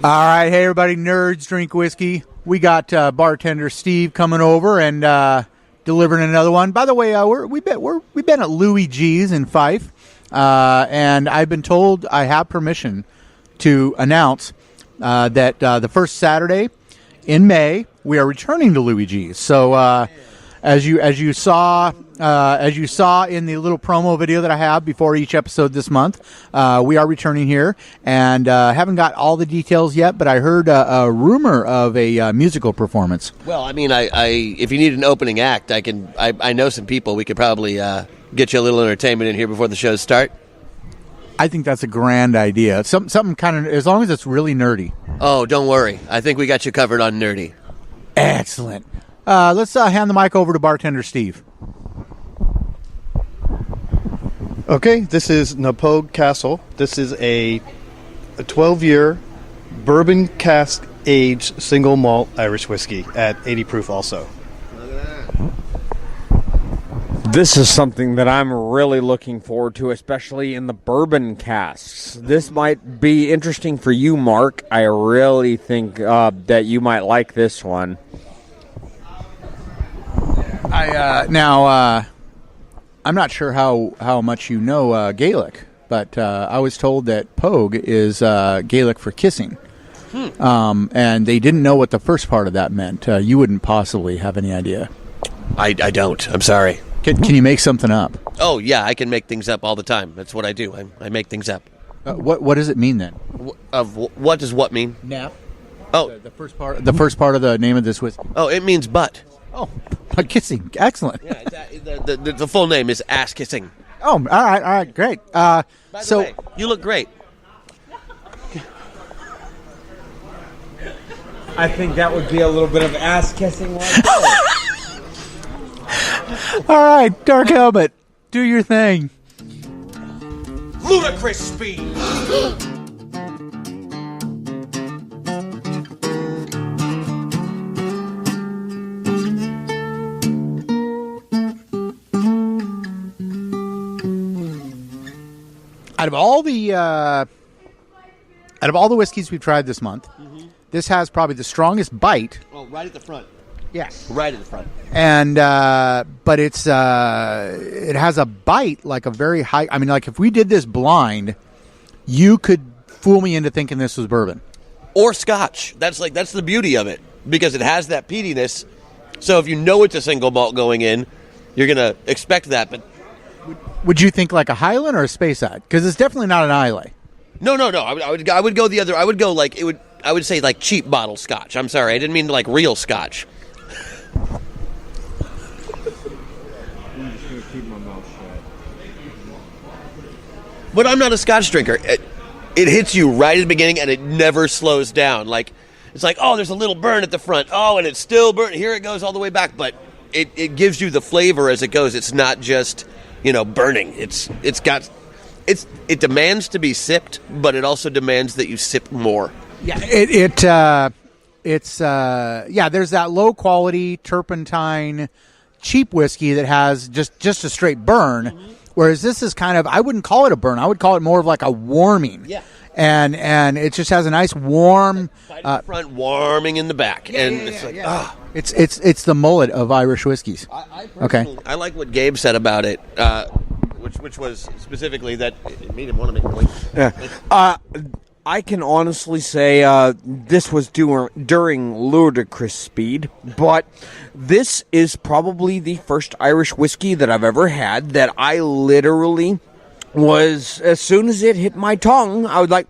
All right, hey everybody, nerds drink whiskey. We got bartender Steve coming over and delivering another one. By the way, we've been at Louie G's in Fife, and I've been told I have permission to announce that the first Saturday in May we are returning to Louie G's. So as you saw in the little promo video that I have before each episode this month, we are returning here, and haven't got all the details yet, but I heard a rumor of a musical performance. Well, I mean, I if you need an opening act, I know some people. We could probably get you a little entertainment in here before the shows start. I think that's a grand idea. Something kind of, as long as it's really nerdy. Oh, don't worry. I think we got you covered on nerdy. Excellent. Let's hand the mic over to bartender Steve. Okay, this is Knappogue Castle. This is a 12-year bourbon cask aged single malt Irish whiskey at 80 proof also. This is something that I'm really looking forward to, especially in the bourbon casks. This might be interesting for you, Mark. I really think that you might like this one. I'm not sure how much you know Gaelic, but I was told that Pogue is Gaelic for kissing. And they didn't know what the first part of that meant. You wouldn't possibly have any idea. I don't. I'm sorry. Can you make something up? Oh, yeah, I can make things up all the time. That's what I do. I make things up. What does it mean then? What does what mean? Nap. Oh, the first part of the name of this whiskey. Oh, it means butt. Oh, butt kissing. Excellent. Yeah, the full name is ass kissing. Oh, all right, great. By the way, you look great. I think that would be a little bit of ass kissing. All right, Dark Helmet, do your thing. Ludicrous speed. Out of all the whiskeys we've tried this month, this has probably the strongest bite. Oh, right at the front. Yes, right at the front. And but it has a bite like a very high. I mean, like if we did this blind, you could fool me into thinking this was bourbon or Scotch. That's the beauty of it, because it has that peatiness. So if you know it's a single malt going in, you're gonna expect that. But would you think like a Highland or a Space Side? Because it's definitely not an Islay. No. I would go the other. I would go like it would. I would say like cheap bottle Scotch. I'm sorry, I didn't mean like real Scotch. But I'm not a Scotch drinker. It hits you right at the beginning, and it never slows down. Like it's like, oh, there's a little burn at the front. Oh, and it's still burn. Here it goes all the way back. But it gives you the flavor as it goes. It's not just burning. It demands to be sipped, but it also demands that you sip more. Yeah, there's that low quality turpentine cheap whiskey that has just a straight burn, whereas this is kind of, I wouldn't call it a burn, I would call it more of like a warming. Yeah. And it just has a nice warm in the front, warming in the back. It's the mullet of Irish whiskeys. I like what Gabe said about it, which was specifically that it made him want to make noise. Yeah. I can honestly say this was during ludicrous speed, but this is probably the first Irish whiskey that I've ever had that I literally was, as soon as it hit my tongue, I was like,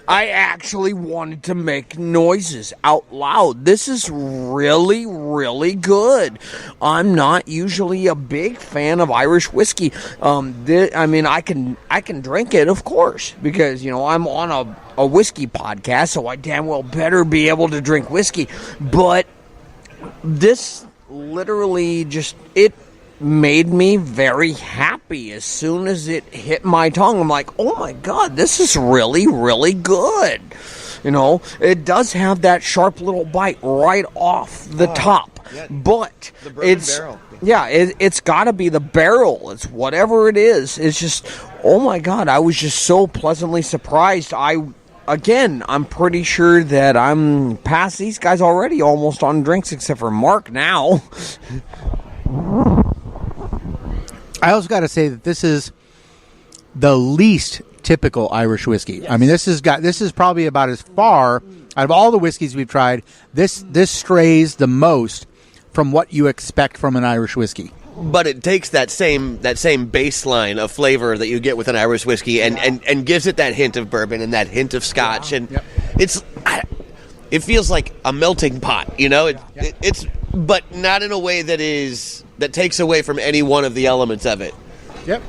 I actually wanted to make noises out loud. This is really, really good. I'm not usually a big fan of Irish whiskey. I can drink it, of course, because, I'm on a whiskey podcast, so I damn well better be able to drink whiskey. But this literally it made me very happy. As soon as it hit my tongue, I'm like, oh my God, this is really, really good. It does have that sharp little bite right off the top. Yeah, but it's barrel. It's got to be the barrel. It's whatever it is. It's just, oh my God, I was just so pleasantly surprised. I again, I'm pretty sure that I'm past these guys already, almost on drinks, except for Mark now. I also got to say that this is the least typical Irish whiskey. Yes. I mean, this is probably about as far out of all the whiskeys we've tried. This strays the most from what you expect from an Irish whiskey. But it takes that same baseline of flavor that you get with an Irish whiskey and gives it that hint of bourbon and that hint of Scotch, and it feels like a melting pot, it's but not in a way that takes away from any one of the elements of it. Yep.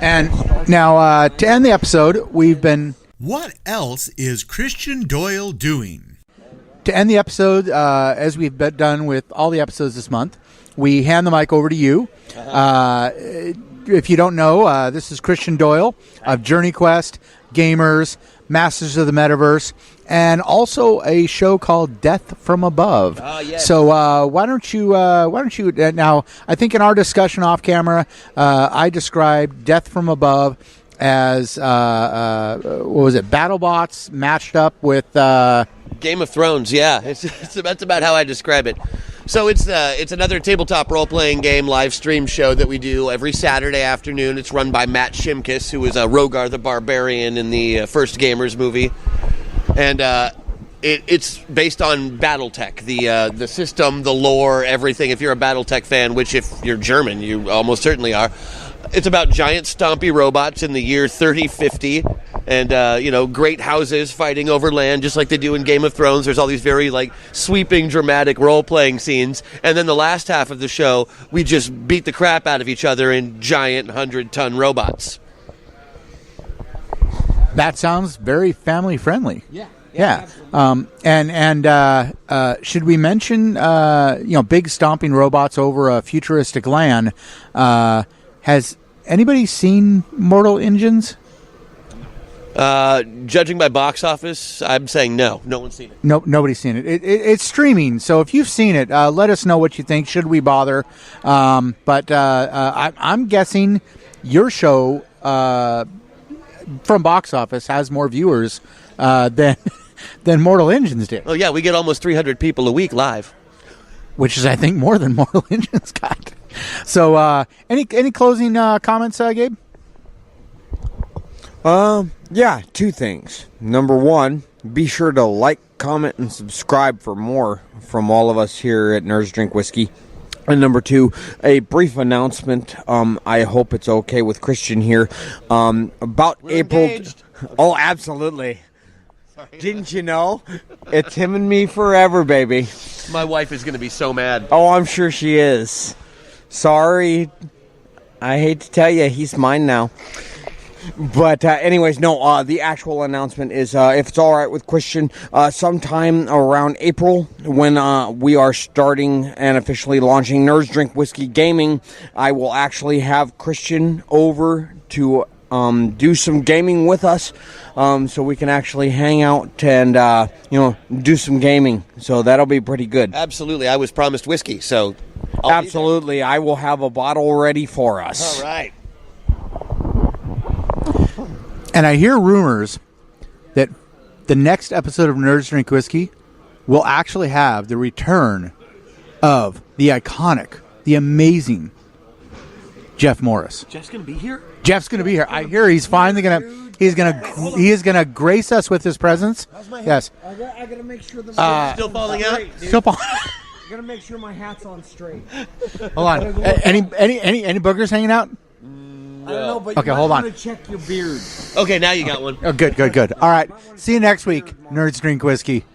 And now to end the episode, we've been. What else is Christian Doyle doing? To end the episode, as we've done with all the episodes this month, we hand the mic over to you. If you don't know, this is Christian Doyle of Journey Quest, Gamers, Masters of the Metaverse, and also a show called Death from Above. Yes. So why don't you now? I think in our discussion off camera, I described Death from Above as what was it? BattleBots matched up with Game of Thrones. Yeah, that's about how I describe it. So it's another tabletop role-playing game live stream show that we do every Saturday afternoon. It's run by Matt Shimkus, who was Rogar the Barbarian in the first Gamers movie, and it's based on BattleTech, the system, the lore, everything. If you're a BattleTech fan, which if you're German, you almost certainly are. It's about giant stompy robots in the year 3050, and great houses fighting over land, just like they do in Game of Thrones. There's all these very sweeping, dramatic role-playing scenes, and then the last half of the show, we just beat the crap out of each other in giant 100-ton robots. That sounds very family friendly. Yeah. Should we mention big stomping robots over a futuristic land? Has anybody seen Mortal Engines? Judging by box office, I'm saying no. No one's seen it. No, nobody's seen it. It's streaming, so if you've seen it, let us know what you think. Should we bother? But I'm guessing your show from box office has more viewers than Mortal Engines did. Oh yeah, we get almost 300 people a week live, which is, I think, more than Mortal Engines got. So, any closing comments, Gabe? Yeah, two things. Number one, be sure to like, comment, and subscribe for more from all of us here at Nerds Drink Whiskey. And number two, a brief announcement. I hope it's okay with Christian here. About We're April. engaged. Oh, absolutely. Didn't you know? It's him and me forever, baby. My wife is going to be so mad. Oh, I'm sure she is. Sorry. I hate to tell you, he's mine now. But anyways, no, the actual announcement is, if it's all right with Christian, sometime around April, when we are starting and officially launching Nerds Drink Whiskey Gaming, I will actually have Christian over to do some gaming with us, so we can actually hang out and do some gaming. So that'll be pretty good. Absolutely, I was promised whiskey, so Absolutely, I will have a bottle ready for us. All right. And I hear rumors that the next episode of Nerds Drink Whiskey will actually have the return of the iconic, the amazing Jeff Morris. Jeff's going to be here? Jeff's going to be here. I hear he's finally going to. He is going to grace us with his presence. Yes. I gotta make sure the Still falling out? Still falling. I gotta make sure my hat's on straight. Hold on. Any boogers hanging out? I don't know, but Okay, you hold might on. want to check your beard. Okay, now you got one. Oh, good. All right. See you next week, Nerds Drink Whiskey.